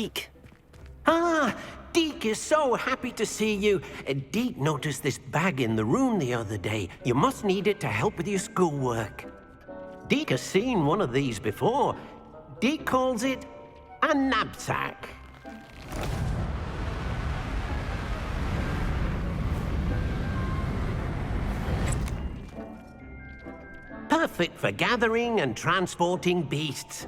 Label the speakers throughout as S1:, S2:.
S1: Deke.
S2: Ah, Deke is so happy to see you. Deke noticed this bag in the room the other day. You must need it to help with your schoolwork. Deke has seen one of these before. Deke calls it a knapsack. Perfect for gathering and transporting beasts.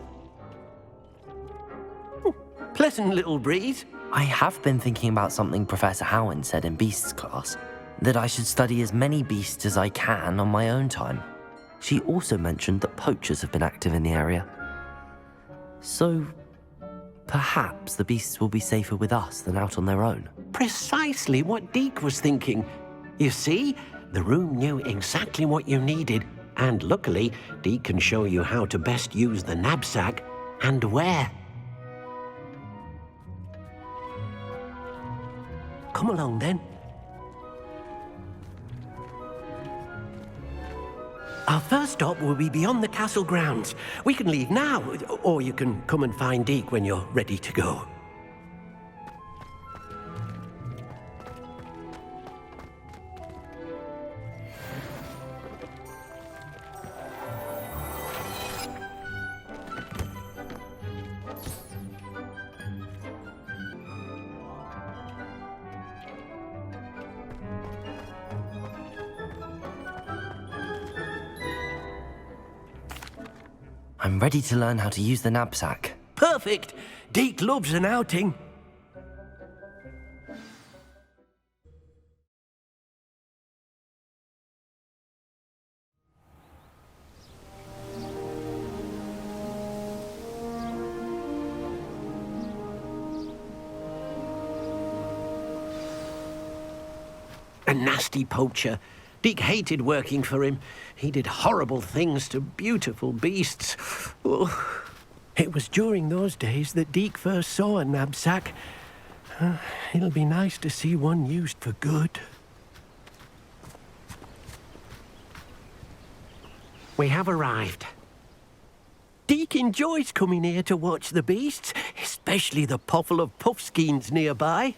S2: Pleasant little breeze.
S1: I have been thinking about something Professor Howard said in Beasts class, that I should study as many beasts as I can on my own time. She also mentioned that poachers have been active in the area. So, perhaps the beasts will be safer with us than out on their own.
S2: Precisely what Deke was thinking. You see, the room knew exactly what you needed, and luckily, Deke can show you how to best use the knapsack and where. Come along then. Our first stop will be beyond the castle grounds. We can leave now, or you can come and find Deke when you're ready to go.
S1: I'm ready to learn how to use the knapsack.
S2: Perfect! Deke loves an outing. A nasty poacher. Deke hated working for him. He did horrible things to beautiful beasts. Oh. It was during those days that Deke first saw a knapsack. It'll be nice to see one used for good. We have arrived. Deke enjoys coming here to watch the beasts, especially the potful of puffskeins nearby.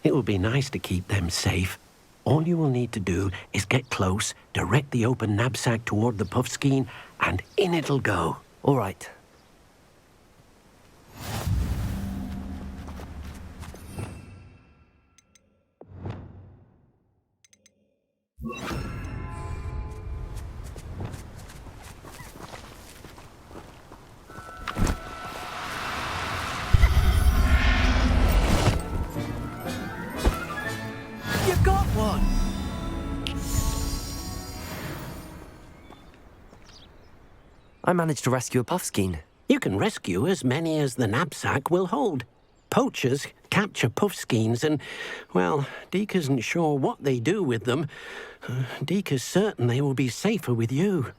S2: It will be nice to keep them safe. All you will need to do is get close, direct the open knapsack toward the puffskein, and in it'll go.
S1: All right.
S2: You got one!
S1: I managed to rescue a puffskein.
S2: You can rescue as many as the knapsack will hold. Poachers capture puffskeins and, well, Deke isn't sure what they do with them. Deke is certain they will be safer with you.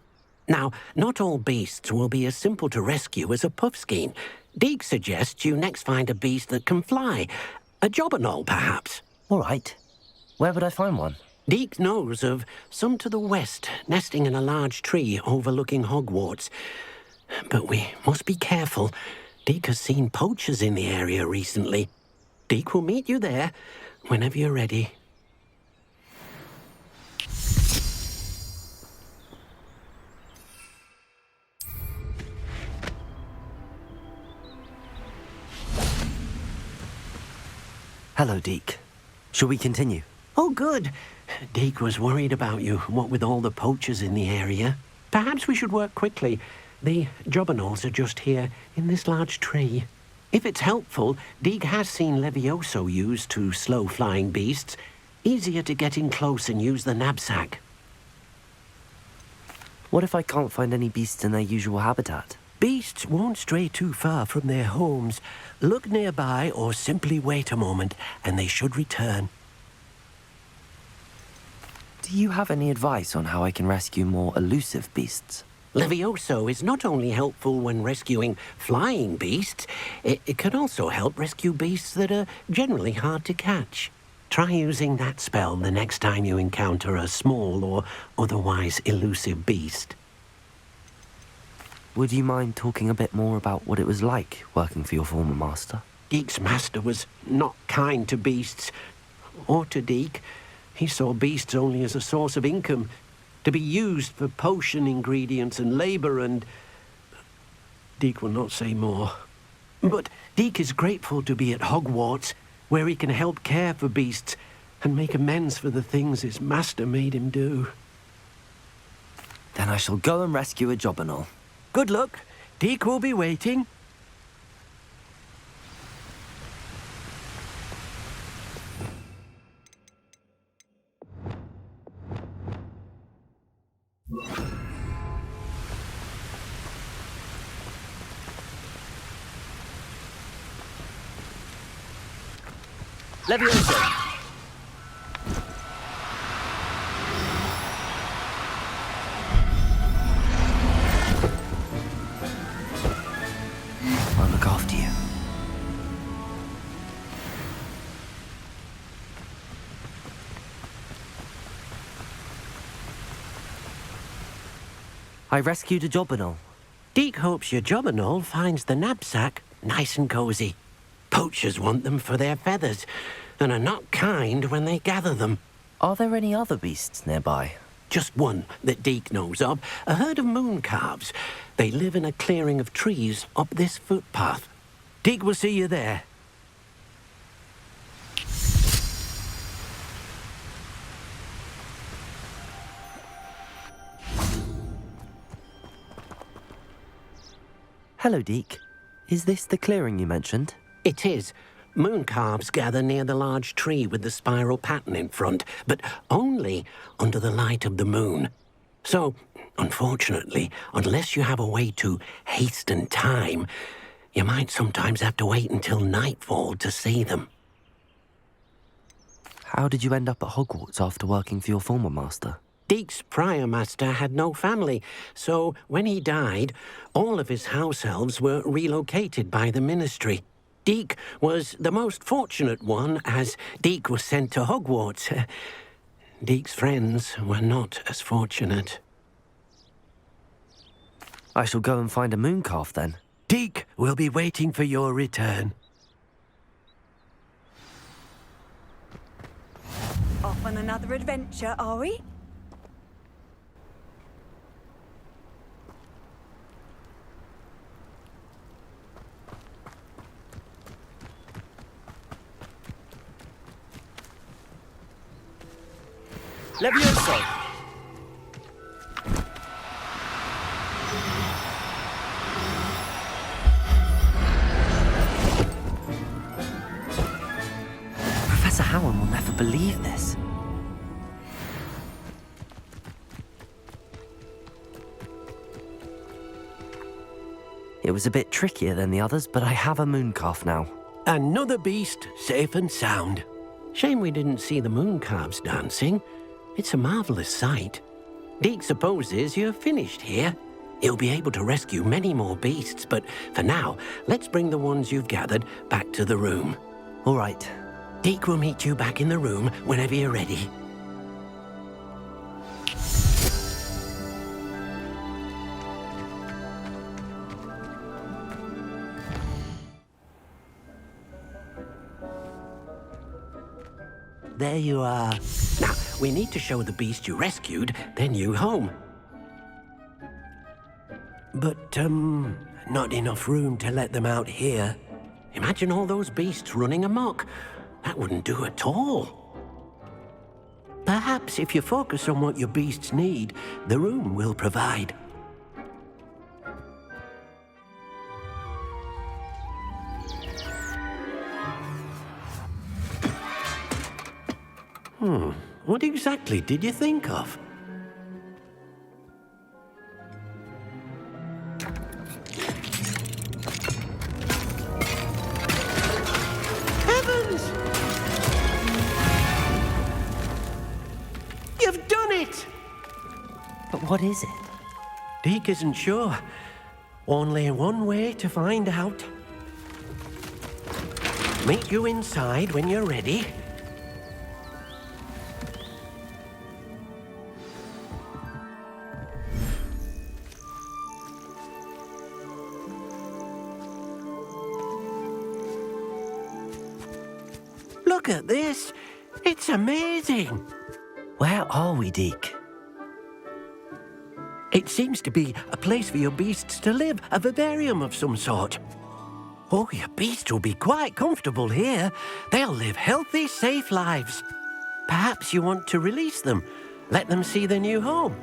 S2: Now, not all beasts will be as simple to rescue as a puffskein. Deke suggests you next find a beast that can fly. A jobberknoll, perhaps.
S1: All right. Where would I find one?
S2: Deke knows of some to the west, nesting in a large tree overlooking Hogwarts. But we must be careful. Deke has seen poachers in the area recently. Deke will meet you there whenever you're ready.
S1: Hello, Deke. Shall we continue?
S2: Oh, good. Deke was worried about you, what with all the poachers in the area. Perhaps we should work quickly. The jobberknolls are just here, in this large tree. If it's helpful, Deke has seen Levioso used to slow flying beasts. Easier to get in close and use the knapsack.
S1: What if I can't find any beasts in their usual habitat?
S2: Beasts won't stray too far from their homes. Look nearby or simply wait a moment, and they should return.
S1: Do you have any advice on how I can rescue more elusive beasts?
S2: Levioso is not only helpful when rescuing flying beasts, it can also help rescue beasts that are generally hard to catch. Try using that spell the next time you encounter a small or otherwise elusive beast.
S1: Would you mind talking a bit more about what it was like working for your former master?
S2: Deke's master was not kind to beasts. Or to Deke. He saw beasts only as a source of income, to be used for potion ingredients and labour and... Deke will not say more. But Deke is grateful to be at Hogwarts, where he can help care for beasts and make amends for the things his master made him do.
S1: Then I shall go and rescue a job and all.
S2: Good luck. Deke will be waiting.
S1: Leviosa! I'll look after you. I rescued a Jobberknoll.
S2: Deke hopes your Jobberknoll finds the knapsack nice and cosy. Poachers want them for their feathers, and are not kind when they gather them.
S1: Are there any other beasts nearby?
S2: Just one that Deke knows of, a herd of moon calves. They live in a clearing of trees up this footpath. Deke will see you there.
S1: Hello, Deke. Is this the clearing you mentioned?
S2: It is. Moon calves gather near the large tree with the spiral pattern in front, but only under the light of the moon. So, unfortunately, unless you have a way to hasten time, you might sometimes have to wait until nightfall to see them.
S1: How did you end up at Hogwarts after working for your former master?
S2: Deke's prior master had no family, so when he died, all of his house elves were relocated by the ministry. Deke was the most fortunate one, as Deke was sent to Hogwarts. Deke's friends were not as fortunate.
S1: I shall go and find a moon calf then.
S2: Deke will be waiting for your return.
S3: Off on another adventure, are we?
S1: Leviosa! Professor Howard will never believe this. It was a bit trickier than the others, but I have a moon calf now.
S2: Another beast, safe and sound. Shame we didn't see the moon calves dancing. It's a marvelous sight. Deke supposes you're finished here. He'll be able to rescue many more beasts, but for now, let's bring the ones you've gathered back to the room.
S1: All right.
S2: Deke will meet you back in the room whenever you're ready. There you are. Now, we need to show the beast you rescued, then you home. But, not enough room to let them out here. Imagine all those beasts running amok. That wouldn't do at all. Perhaps if you focus on what your beasts need, the room will provide. What exactly did you think of? Heavens! You've done it!
S1: But what is it?
S2: Deke isn't sure. Only one way to find out. Meet you inside when you're ready. at this. It's amazing.
S1: Where are we, Deke?
S2: It seems to be a place for your beasts to live, a vivarium of some sort. Oh, your beasts will be quite comfortable here. They'll live healthy, safe lives. Perhaps you want to release them, let them see their new home.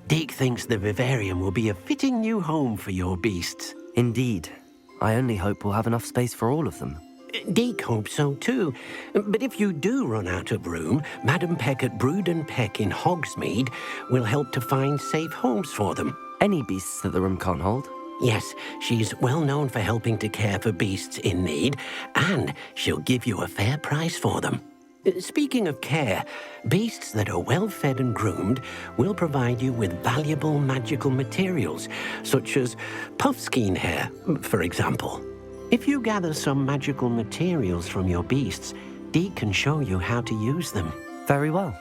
S2: Deke thinks the vivarium will be a fitting new home for your beasts.
S1: Indeed. I only hope we'll have enough space for all of them.
S2: Deke hopes so too. But if you do run out of room, Madam Peck at Brood and Peck in Hogsmeade will help to find safe homes for them.
S1: Any beasts that the room can't hold?
S2: Yes, she's well known for helping to care for beasts in need, and she'll give you a fair price for them. Speaking of care, beasts that are well fed and groomed will provide you with valuable magical materials, such as puffskein hair, for example. If you gather some magical materials from your beasts, Deke can show you how to use them.
S1: Very well.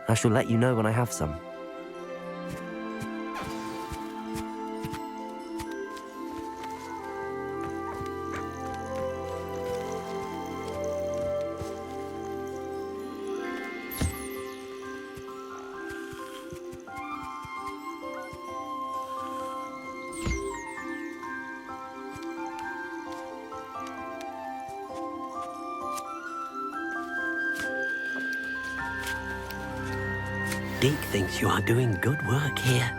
S1: I shall let you know when I have some.
S2: Deke thinks you are doing good work here.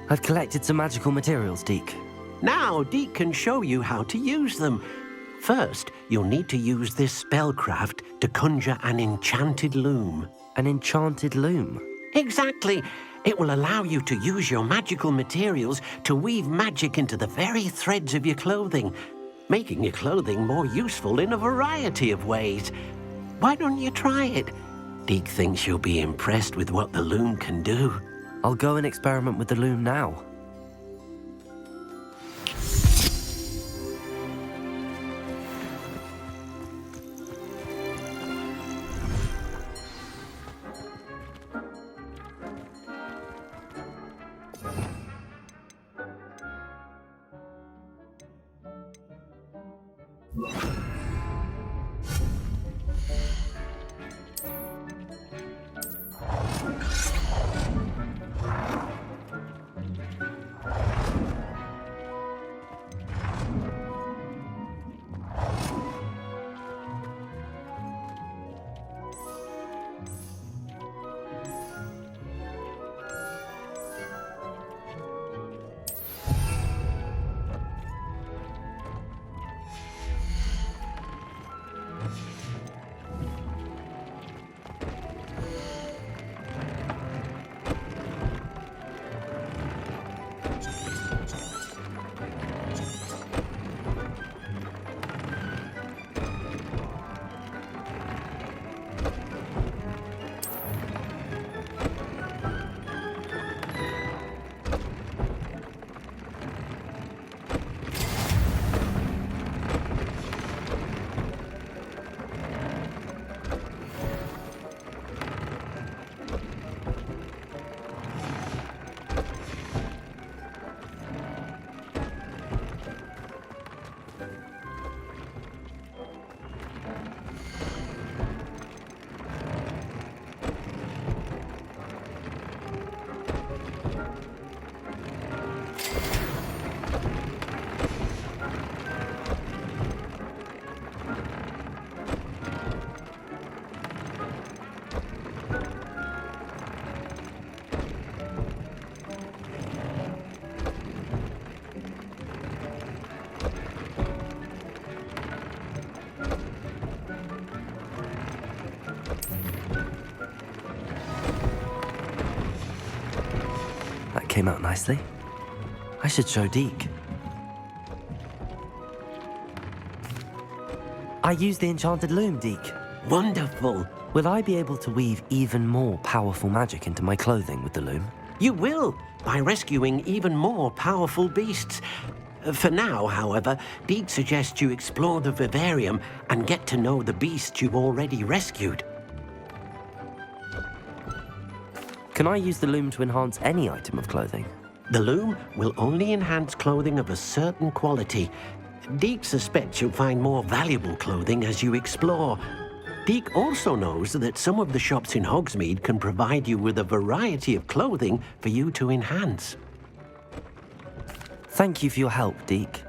S1: I've collected some magical materials, Deke.
S2: Now Deke can show you how to use them. First, you'll need to use this spellcraft to conjure an enchanted loom.
S1: An enchanted loom?
S2: Exactly. It will allow you to use your magical materials to weave magic into the very threads of your clothing, making your clothing more useful in a variety of ways. Why don't you try it? Deke thinks you'll be impressed with what the loom can do.
S1: I'll go and experiment with the loom now. came out nicely. I should show Deke. I used the enchanted loom, Deke.
S2: Wonderful.
S1: Will I be able to weave even more powerful magic into my clothing with the loom?
S2: You will, by rescuing even more powerful beasts. For now, however, Deke suggests you explore the vivarium and get to know the beasts you've already rescued.
S1: Can I use the loom to enhance any item of clothing?
S2: The loom will only enhance clothing of a certain quality. Deke suspects you'll find more valuable clothing as you explore. Deke also knows that some of the shops in Hogsmeade can provide you with a variety of clothing for you to enhance.
S1: Thank you for your help, Deke.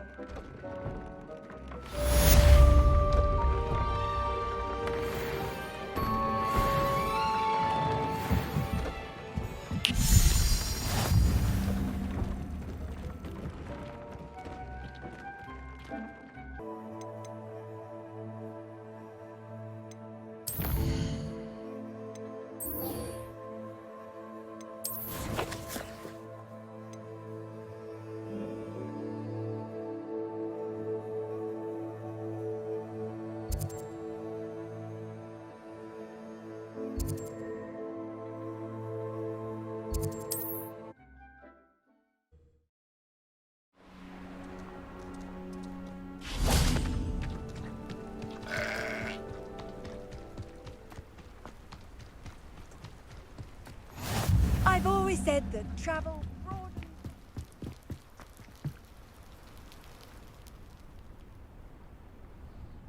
S3: I've always said that travel broadens.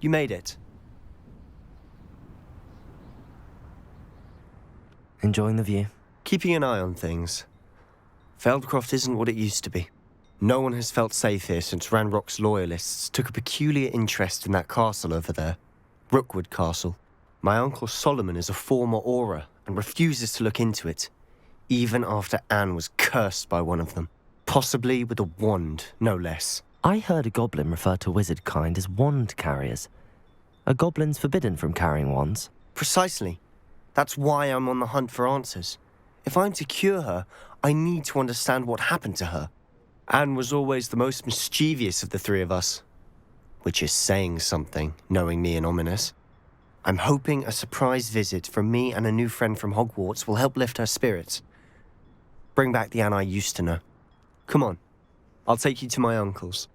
S4: You made it.
S1: Enjoying the view?
S4: Keeping an eye on things. Feldcroft isn't what it used to be. No one has felt safe here since Ranrock's loyalists took a peculiar interest in that castle over there. Rookwood Castle. My uncle Solomon is a former Auror and refuses to look into it, even after Anne was cursed by one of them. Possibly with a wand, no less.
S1: I heard a goblin refer to wizard kind as wand carriers. Are goblins forbidden from carrying wands?
S4: Precisely. That's why I'm on the hunt for answers. If I'm to cure her, I need to understand what happened to her. Anne was always the most mischievous of the three of us. Which is saying something, knowing me and ominous. I'm hoping a surprise visit from me and a new friend from Hogwarts will help lift her spirits. Bring back the Anne I used to know. Come on, I'll take you to my uncle's.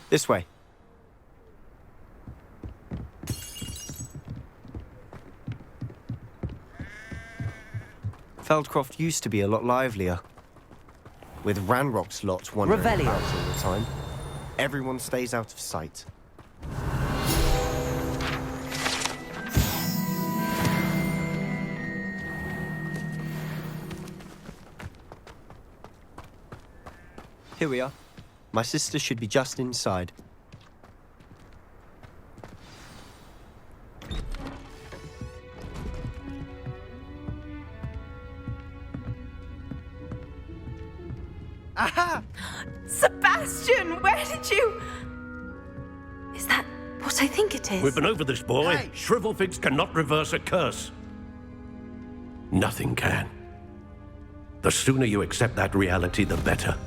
S4: This way. Feldcroft used to be a lot livelier. With Ranrock's lot wandering
S1: Revelio.
S4: about all the time, everyone stays out of sight. Here we are. My sister should be just inside.
S5: Aha! Sebastian, where did you... Is that what I think it is?
S6: We've been over this, boy.
S5: Hey.
S6: Shrivelfigs cannot reverse a curse. Nothing can. The sooner you accept that reality, the better.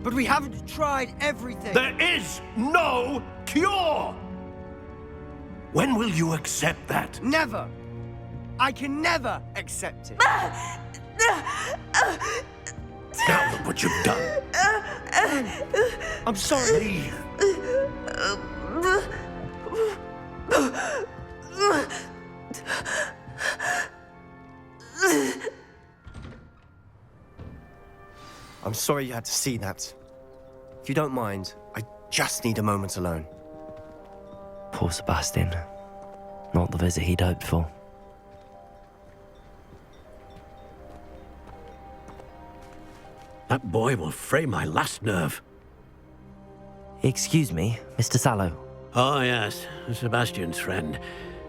S7: But we haven't tried everything.
S6: There is no cure! When will you accept that?
S7: Never. I can never accept it.
S6: Now look what you've done.
S7: I'm sorry.
S6: Leave.
S4: I'm sorry you had to see that. If you don't mind, I just need a moment alone.
S1: Poor Sebastian. Not the visit he'd hoped for.
S6: That boy will fray my last nerve.
S1: Excuse me, Mr. Sallow.
S6: Oh, yes, Sebastian's friend.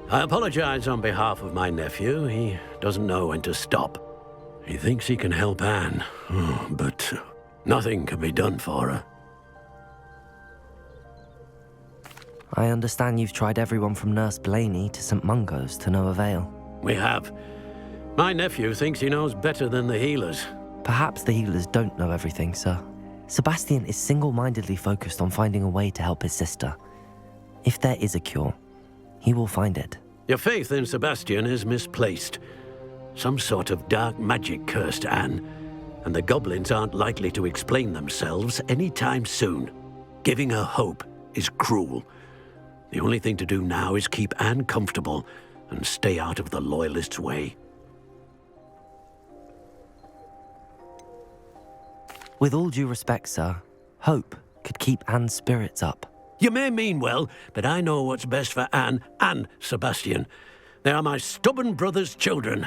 S6: I apologize on behalf of my nephew. He doesn't know when to stop. He thinks he can help Anne, but nothing can be done for her.
S1: I understand you've tried everyone from Nurse Blaney to St. Mungo's to no avail.
S6: We have. My nephew thinks he knows better than the healers.
S1: Perhaps the healers don't know everything, sir. Sebastian is single-mindedly focused on finding a way to help his sister. If there is a cure, he will find it.
S6: Your faith in Sebastian is misplaced. Some sort of dark magic cursed Anne, and the goblins aren't likely to explain themselves anytime soon. Giving her hope is cruel. The only thing to do now is keep Anne comfortable and stay out of the Loyalists' way.
S1: With all due respect, sir, hope could keep Anne's spirits up.
S6: You may mean well, but I know what's best for Anne and Sebastian. They are my stubborn brother's children.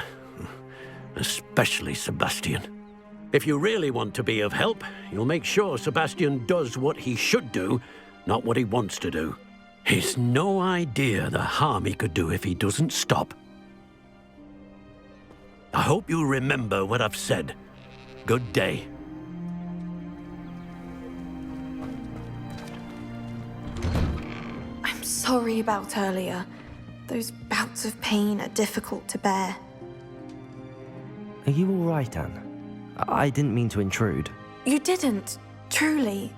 S6: Especially Sebastian. If you really want to be of help, you'll make sure Sebastian does what he should do, not what he wants to do. He's no idea the harm he could do if he doesn't stop. I hope you remember what I've said. Good day.
S5: I'm sorry about earlier. Those bouts of pain are difficult to bear.
S1: Are you all right, Anne? I didn't mean to intrude.
S5: You didn't, truly.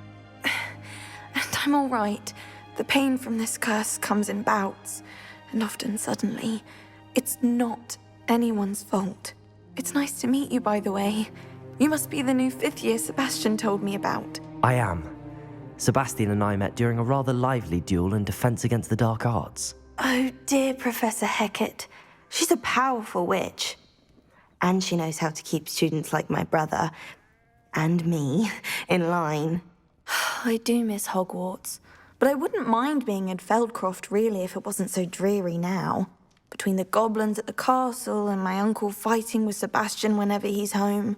S5: And I'm all right. The pain from this curse comes in bouts, and often suddenly. It's not anyone's fault. It's nice to meet you, by the way. You must be the new 5th year Sebastian told me about.
S1: I am. Sebastian and I met during a rather lively duel in defense against the dark arts.
S8: Oh dear, Professor Hecat. She's a powerful witch. And she knows how to keep students like my brother, and me, in line.
S5: I do miss Hogwarts, but I wouldn't mind being in Feldcroft, really, if it wasn't so dreary now. Between the goblins at the castle and my uncle fighting with Sebastian whenever he's home,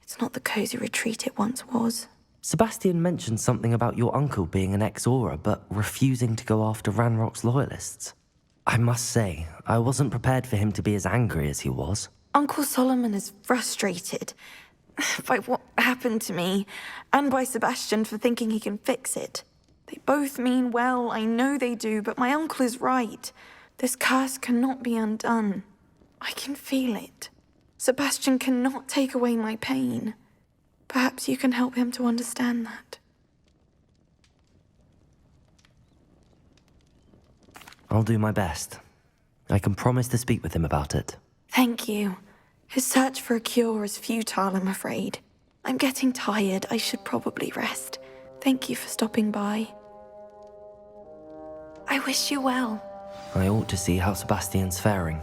S5: it's not the cosy retreat it once was.
S1: Sebastian mentioned something about your uncle being an ex-Aura, but refusing to go after Ranrock's loyalists. I must say, I wasn't prepared for him to be as angry as he was.
S5: Uncle Solomon is frustrated by what happened to me, and by Sebastian for thinking he can fix it. They both mean well, I know they do, but my uncle is right. This curse cannot be undone. I can feel it. Sebastian cannot take away my pain. Perhaps you can help him to understand that.
S1: I'll do my best. I can promise to speak with him about it.
S5: Thank you. His search for a cure is futile, I'm afraid. I'm getting tired. I should probably rest. Thank you for stopping by. I wish you well.
S1: I ought to see how Sebastian's faring.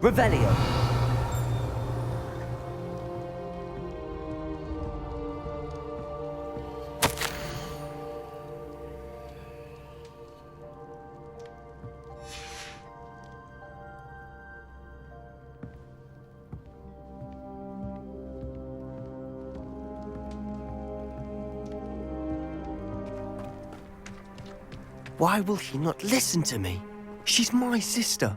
S1: Revelio!
S4: Why will he not listen to me? She's my sister.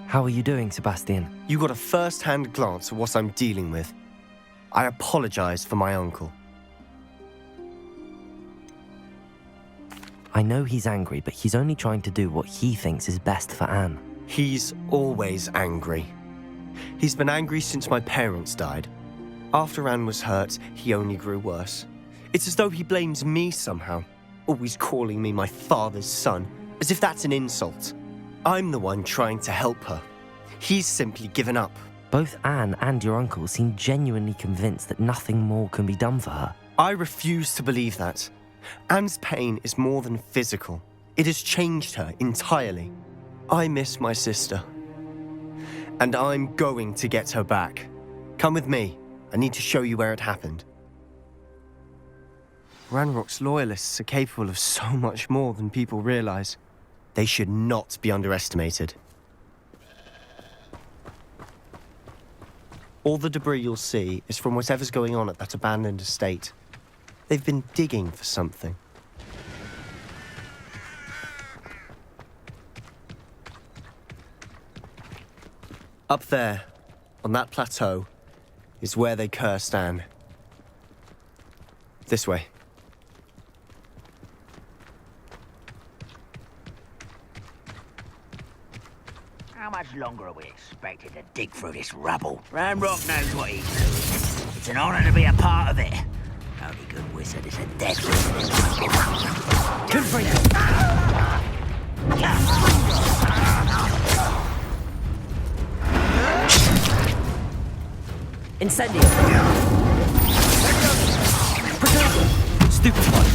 S1: How are you doing, Sebastian?
S4: You got a first-hand glance at what I'm dealing with. I apologize for my uncle.
S1: I know he's angry, but he's only trying to do what he thinks is best for Anne.
S4: He's always angry. He's been angry since my parents died. After Anne was hurt, he only grew worse. It's as though he blames me somehow, always calling me my father's son, as if that's an insult. I'm the one trying to help her. He's simply given up.
S1: Both Anne and your uncle seem genuinely convinced that nothing more can be done for her.
S4: I refuse to believe that. Anne's pain is more than physical. It has changed her entirely. I miss my sister. And I'm going to get her back. Come with me. I need to show you where it happened. Ranrock's loyalists are capable of so much more than people realize. They should not be underestimated. All the debris you'll see is from whatever's going on at that abandoned estate. They've been digging for something. Up there, on that plateau, is where they cursed Anne. This way.
S9: How much longer are we expected to dig through this rubble? Ramrock knows what he's doing. It's an honor to be a part of it. Only good wizard is a dead wizard.
S1: Incendio! Protego! Stupid one!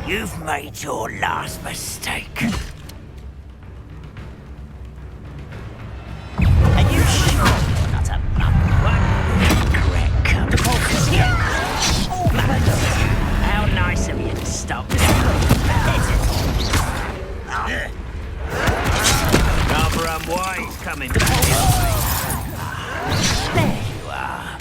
S9: You've made your last mistake. Are you sure you're not a correct? How nice of you to stop. Rather unwise coming back. There you are.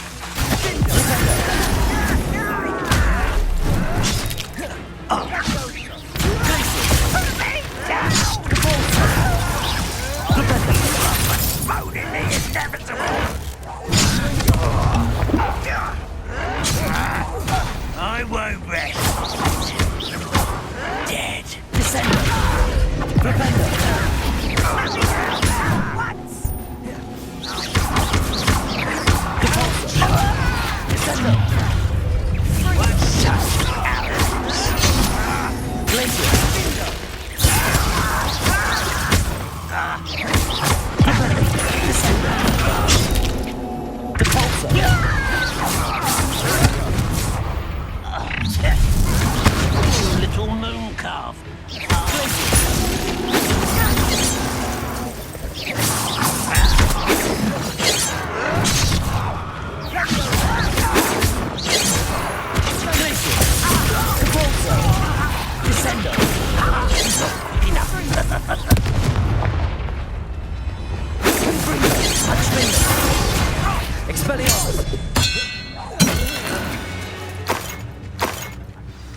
S9: I won't rest. Dead. Descender. Defender. What? Descender. One shot. Glacier. Little moon calf.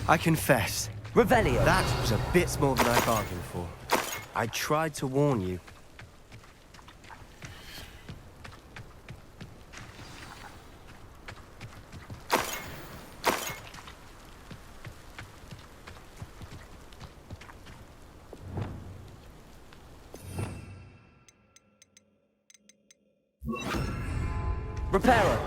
S4: I confess,
S1: Revelio!
S4: that was a bit more than I bargained for. I tried to warn you.
S1: Repairer!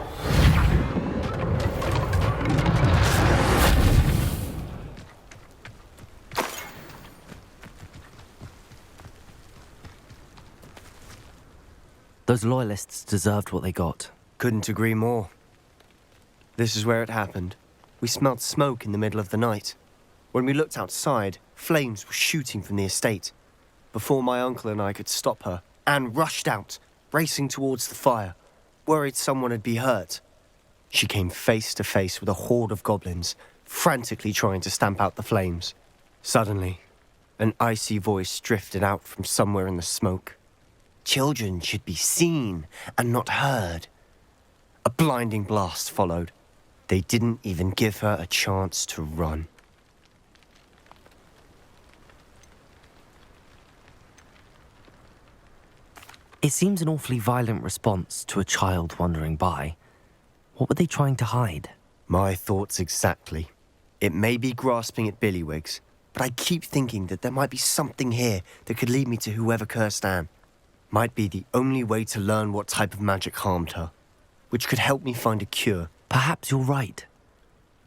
S1: Those loyalists deserved what they got.
S4: Couldn't agree more. This is where it happened. We smelled smoke in the middle of the night. When we looked outside, flames were shooting from the estate. Before my uncle and I could stop her, Anne rushed out, racing towards the fire, worried someone would be hurt. She came face to face with a horde of goblins, frantically trying to stamp out the flames. Suddenly, an icy voice drifted out from somewhere in the smoke. Children should be seen and not heard. A blinding blast followed. They didn't even give her a chance to run.
S1: It seems an awfully violent response to a child wandering by. What were they trying to hide?
S4: My thoughts exactly. It may be grasping at Billywigs, but I keep thinking that there might be something here that could lead me to whoever cursed Anne. Might be the only way to learn what type of magic harmed her, which could help me find a cure.
S1: Perhaps you're right.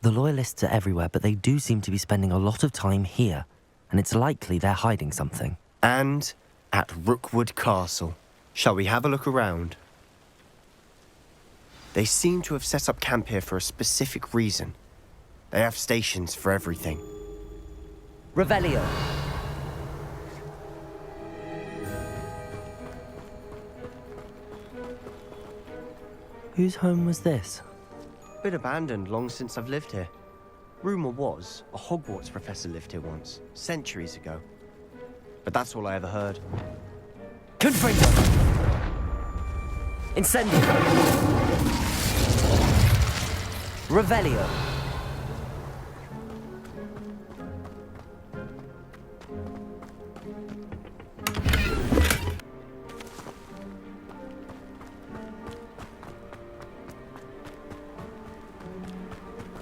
S1: The Loyalists are everywhere, but they do seem to be spending a lot of time here, and it's likely they're hiding something.
S4: And at Rookwood Castle. Shall we have a look around? They seem to have set up camp here for a specific reason. They have stations for everything.
S1: Revelio. Whose home was this?
S4: Been abandoned long since I've lived here. Rumour was a Hogwarts professor lived here once, centuries ago. But that's all I ever heard.
S1: Confringo! Incendio! Revelio!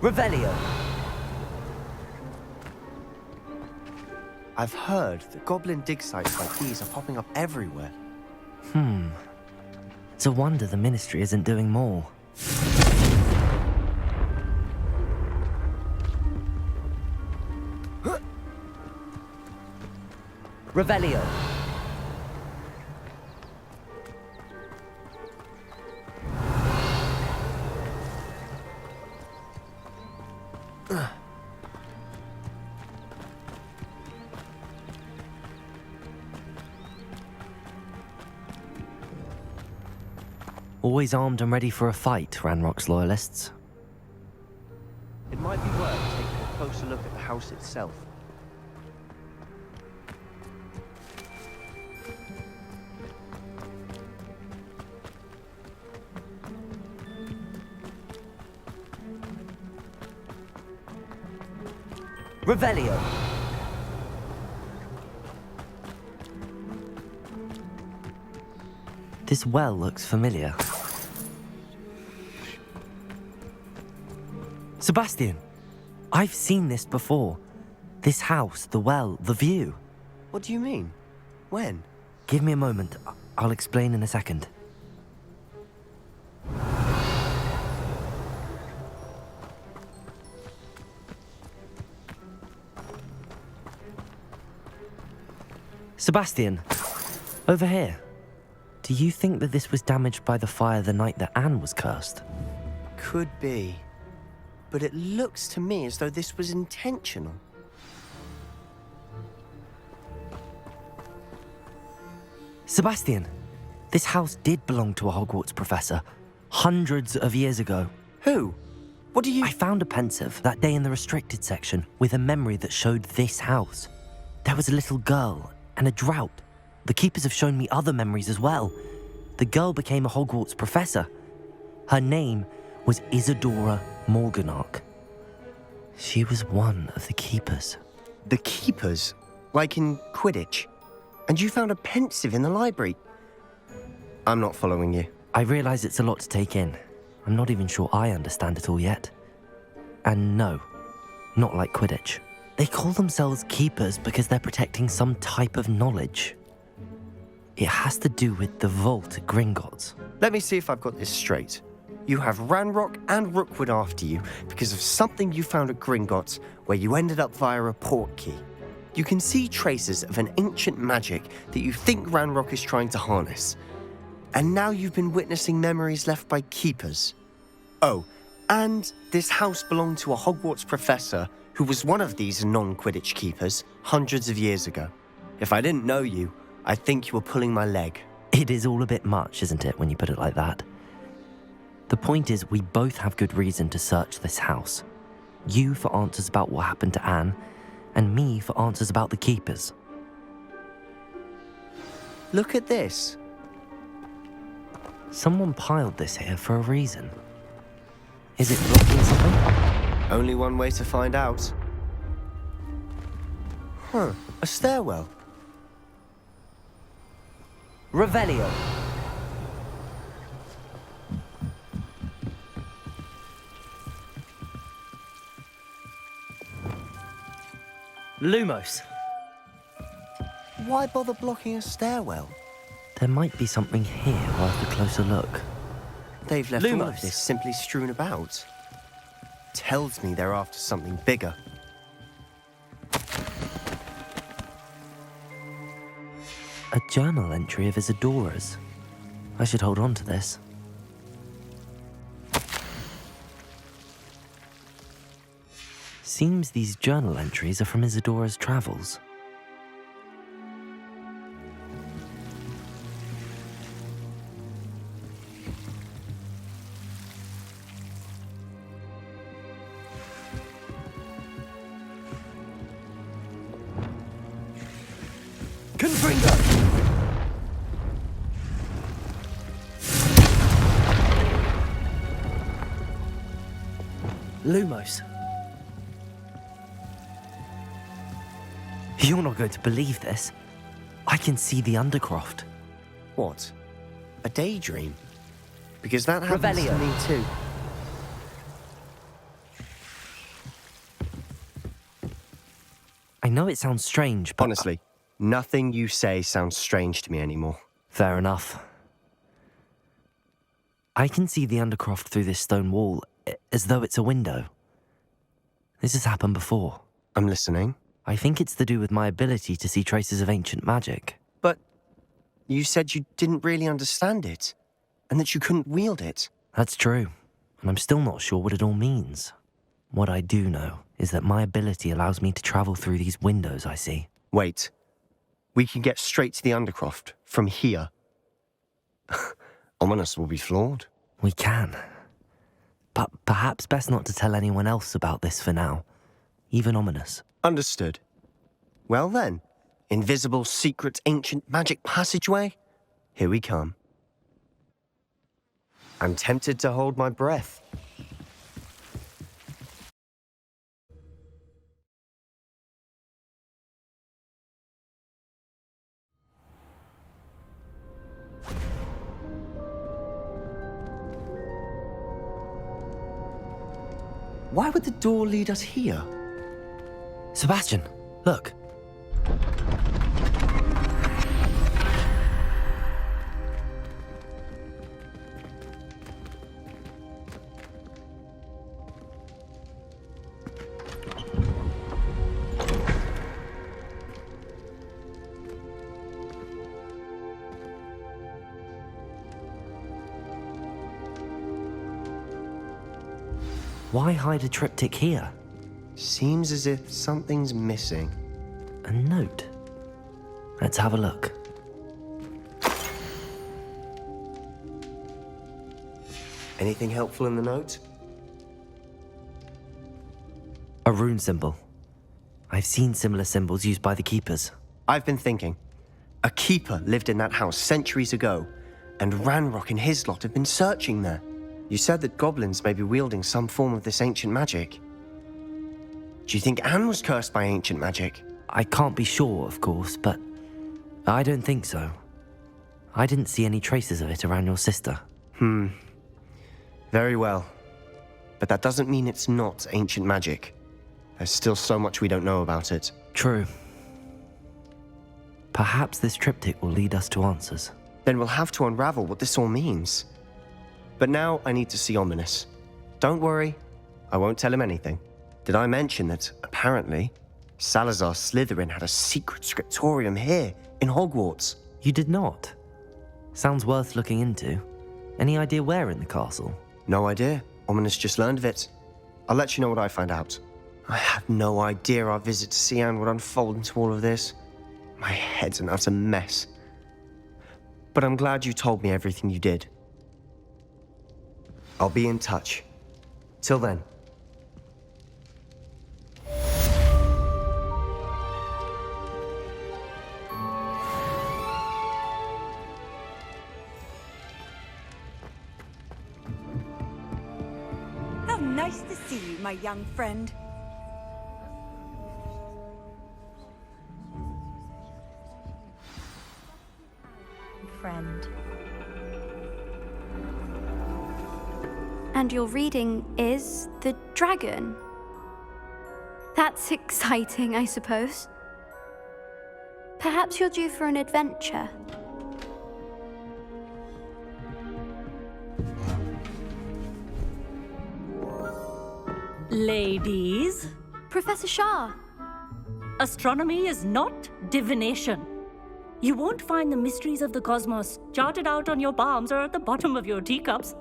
S1: Revelio!
S4: I've heard that goblin dig sites like these are popping up everywhere.
S1: It's a wonder the Ministry isn't doing more. Revelio! Always armed and ready for a fight, Ranrock's Loyalists.
S4: It might be worth taking a closer look at the house itself.
S1: Revelio! This well looks familiar. Sebastian! I've seen this before. This house, the well, the view.
S4: What do you mean? When?
S1: Give me a moment. I'll explain in a second. Sebastian, over here. Do you think that this was damaged by the fire the night that Anne was cursed?
S4: Could be. But it looks to me as though this was intentional.
S1: Sebastian, this house did belong to a Hogwarts professor, hundreds of years ago.
S4: Who? What do you...
S1: I found a pensive that day in the restricted section with a memory that showed this house. There was a little girl and a drought. The keepers have shown me other memories as well. The girl became a Hogwarts professor. Her name was Isadora Morganach. She was one of the keepers.
S4: The keepers? Like in Quidditch? And you found a pensive in the library? I'm not following you.
S1: I realize it's a lot to take in. I'm not even sure I understand it all yet. And no, not like Quidditch. They call themselves keepers because they're protecting some type of knowledge. It has to do with the vault at Gringotts.
S4: Let me see if I've got this straight. You have Ranrock and Rookwood after you because of something you found at Gringotts where you ended up via a port key. You can see traces of an ancient magic that you think Ranrock is trying to harness. And now you've been witnessing memories left by keepers. Oh, and this house belonged to a Hogwarts professor who was one of these non-Quidditch keepers hundreds of years ago. If I didn't know you, I think you were pulling my leg.
S1: It is all a bit much, isn't it, when you put it like that? The point is, we both have good reason to search this house. You for answers about what happened to Anne, and me for answers about the keepers.
S4: Look at this.
S1: Someone piled this here for a reason. Is it blocking something?
S4: Only one way to find out. A stairwell.
S1: Revelio. Lumos.
S4: Why bother blocking a stairwell?
S1: There might be something here worth a closer look.
S4: They've left all of
S1: Lumos.
S4: this simply strewn about. tells me they're after something bigger.
S1: A journal entry of Isadora's. I should hold on to this. Seems these journal entries are from Isadora's travels. Lumos. You're not going to believe this. I can see the Undercroft.
S4: What? A daydream? Because that happens to
S1: Revelio.
S4: me too.
S1: I know it sounds strange, but...
S4: Honestly, nothing you say sounds strange to me anymore.
S1: Fair enough. I can see the Undercroft through this stone wall, as though it's a window. This has happened before.
S4: I'm listening.
S1: I think it's to do with my ability to see traces of ancient magic.
S4: But you said you didn't really understand it, and that you couldn't wield it.
S1: That's true, and I'm still not sure what it all means. What I do know is that my ability allows me to travel through these windows I see.
S4: Wait. We can get straight to the Undercroft from here. Ominous will be floored.
S1: We can. But perhaps best not to tell anyone else about this for now. Even Ominous.
S4: Understood. Well then, invisible, secret, ancient magic passageway? Here we come. I'm tempted to hold my breath. Why would the door lead us here?
S1: Sebastian, look. Why hide a triptych here?
S4: Seems as if something's missing.
S1: A note. Let's have a look.
S4: Anything helpful in the note?
S1: A rune symbol. I've seen similar symbols used by the keepers.
S4: I've been thinking. A keeper lived in that house centuries ago, and Ranrock and his lot have been searching there. You said that goblins may be wielding some form of this ancient magic. Do you think Anne was cursed by ancient magic?
S1: I can't be sure, of course, but I don't think so. I didn't see any traces of it around your sister.
S4: Very well. But that doesn't mean it's not ancient magic. There's still so much we don't know about it.
S1: True. Perhaps this triptych will lead us to answers.
S4: Then we'll have to unravel what this all means. But now I need to see Ominous. Don't worry, I won't tell him anything. Did I mention that, apparently, Salazar Slytherin had a secret scriptorium here in Hogwarts?
S1: You did not? Sounds worth looking into. Any idea where in the castle?
S4: No idea. Ominous just learned of it. I'll let you know what I find out. I had no idea our visit to Sian would unfold into all of this. My head's an utter mess. But I'm glad you told me everything you did. I'll be in touch. Till then.
S3: How nice to see you, my young friend.
S10: And your reading is The Dragon. That's exciting, I suppose. Perhaps you're due for an adventure.
S11: Ladies,
S10: Professor Shah.
S11: astronomy is not divination. You won't find the mysteries of the cosmos charted out on your palms or at the bottom of your teacups.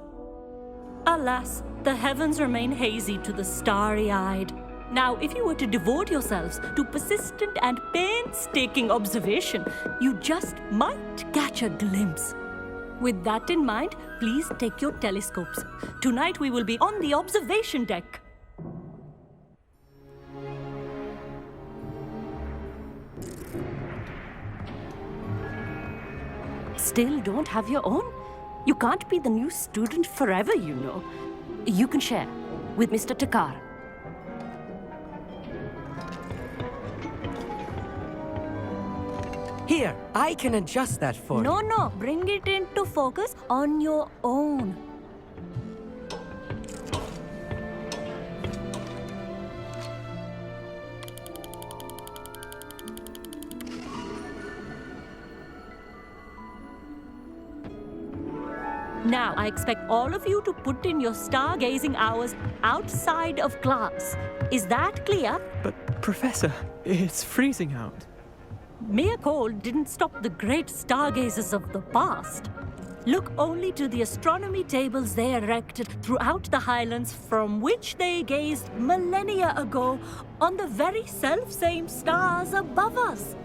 S11: Alas, the heavens remain hazy to the starry-eyed. Now, if you were to devote yourselves to persistent and painstaking observation, you just might catch a glimpse. With that in mind, please take your telescopes. Tonight we will be on the observation deck. Still don't have your own? You can't be the new student forever, you know. You can share with Mr. Takar.
S12: Here, I can adjust that for you.
S11: No, bring it into focus on your own. Now, I expect all of you to put in your stargazing hours outside of class. Is that clear?
S12: But, Professor, it's freezing out.
S11: Mere cold didn't stop the great stargazers of the past. Look only to the astronomy tables they erected throughout the highlands from which they gazed millennia ago on the very self-same stars above us.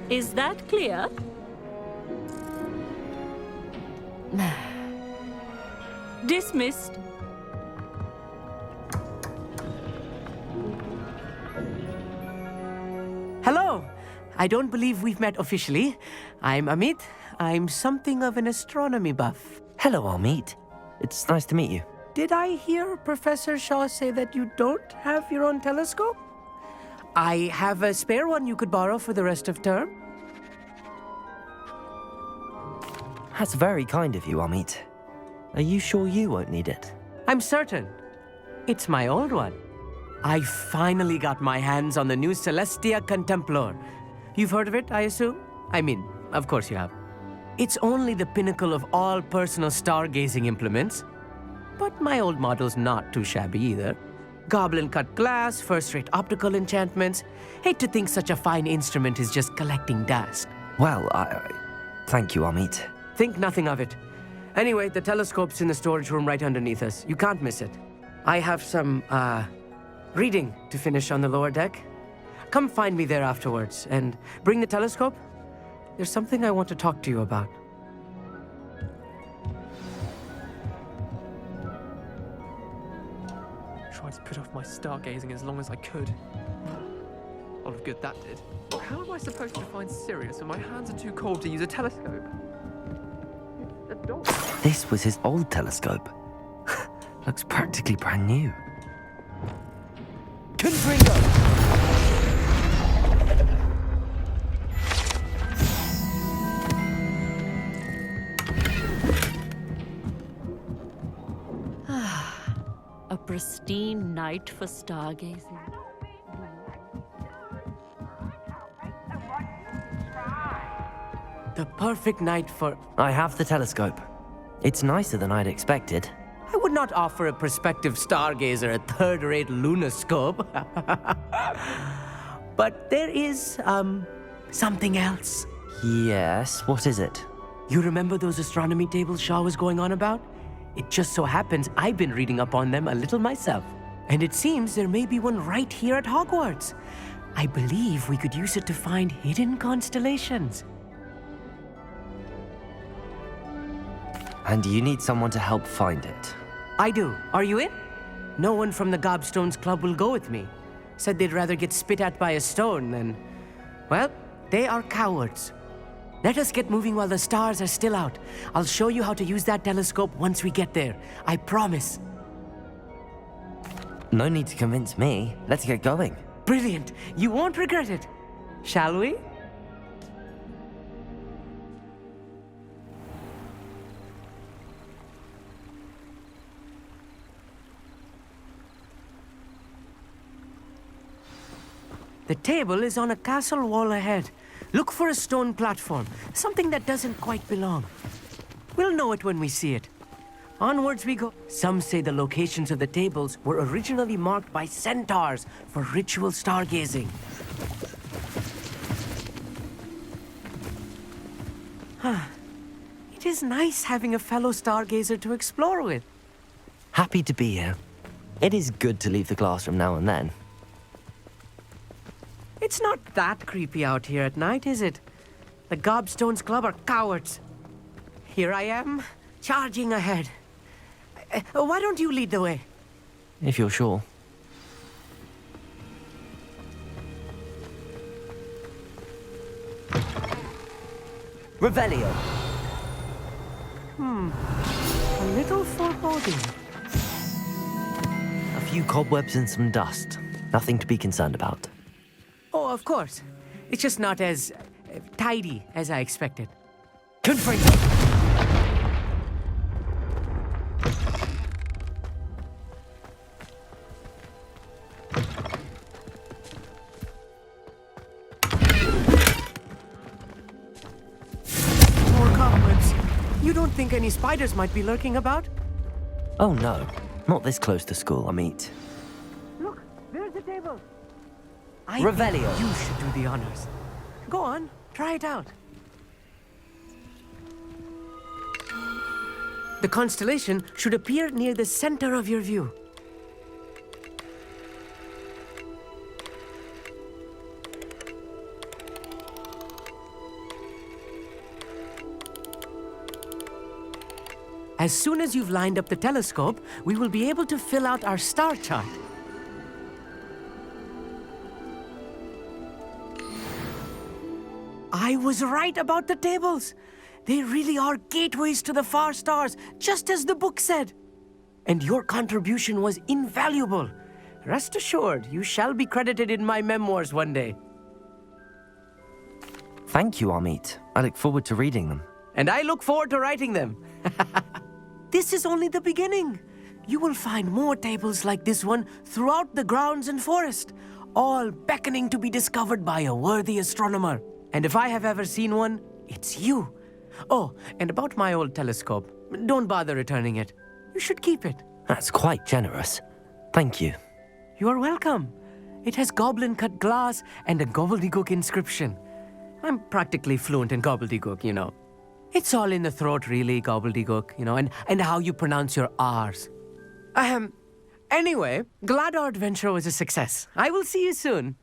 S11: Is that clear? Dismissed.
S12: Hello! I don't believe we've met officially. I'm Amit. I'm something of an astronomy buff.
S1: Hello, Amit. It's nice to meet you.
S12: Did I hear Professor Shaw say that you don't have your own telescope? I have a spare one you could borrow for the rest of term.
S1: That's very kind of you, Amit. Are you sure you won't need it?
S12: I'm certain. It's my old one. I finally got my hands on the new Celestia Contemplar. You've heard of it, I assume? I mean, of course you have. It's only the pinnacle of all personal stargazing implements. But my old model's not too shabby either. Goblin-cut glass, first-rate optical enchantments. Hate to think such a fine instrument is just collecting dust.
S1: Well, thank you, Amit.
S12: Think nothing of it. Anyway, the telescope's in the storage room right underneath us. You can't miss it. I have some, reading to finish on the lower deck. Come find me there afterwards, and bring the telescope. There's something I want to talk to you about.
S13: Tried to put off my stargazing as long as I could. A lot of good that did. How am I supposed to find Sirius when my hands are too cold to use a telescope? It's a dog.
S1: This was his old telescope. Looks practically brand new.
S4: Confringo!
S11: A pristine night for stargazing.
S12: The perfect night for...
S1: I have the telescope. It's nicer than I'd expected.
S12: I would not offer a prospective stargazer a third-rate lunoscope. But there is, something else.
S1: Yes, what is it?
S12: You remember those astronomy tables Shaw was going on about? It just so happens I've been reading up on them a little myself. And it seems there may be one right here at Hogwarts. I believe we could use it to find hidden constellations.
S1: And you need someone to help find it.
S12: I do. Are you in? No one from the Gobstones Club will go with me. Said they'd rather get spit at by a stone than... Well, they are cowards. Let us get moving while the stars are still out. I'll show you how to use that telescope once we get there. I promise.
S1: No need to convince me. Let's get going.
S12: Brilliant. You won't regret it. Shall we? The table is on a castle wall ahead. Look for a stone platform, something that doesn't quite belong. We'll know it when we see it. Onwards we go. Some say the locations of the tables were originally marked by centaurs for ritual stargazing. It is nice having a fellow stargazer to explore with.
S1: Happy to be here. It is good to leave the classroom now and then.
S12: It's not that creepy out here at night, is it? The Gobstones Club are cowards. Here I am, charging ahead. Why don't you lead the way?
S1: If you're sure. Revelio.
S12: A little foreboding.
S1: A few cobwebs and some dust. Nothing to be concerned about.
S12: Oh, of course. It's just not as tidy as I expected.
S1: Confirm.
S12: More cobwebs. You don't think any spiders might be lurking about?
S1: Oh no, not this close to school, Amit.
S12: Look, there's the table. I
S1: Revelio.
S12: think you should do the honors. Go on, try it out. The constellation should appear near the center of your view. As soon as you've lined up the telescope, we will be able to fill out our star chart. I was right about the tables. They really are gateways to the far stars, just as the book said. And your contribution was invaluable. Rest assured, you shall be credited in my memoirs one day.
S1: Thank you, Amit. I look forward to reading them.
S12: And I look forward to writing them. This is only the beginning. You will find more tables like this one throughout the grounds and forest, all beckoning to be discovered by a worthy astronomer. And if I have ever seen one, it's you. Oh, and about my old telescope, don't bother returning it. You should keep it.
S1: That's quite generous. Thank you.
S12: You are welcome. It has goblin-cut glass and a gobbledygook inscription. I'm practically fluent in gobbledygook, you know. It's all in the throat, really, gobbledygook, you know, and how you pronounce your R's. Anyway, glad our adventure was a success. I will see you soon.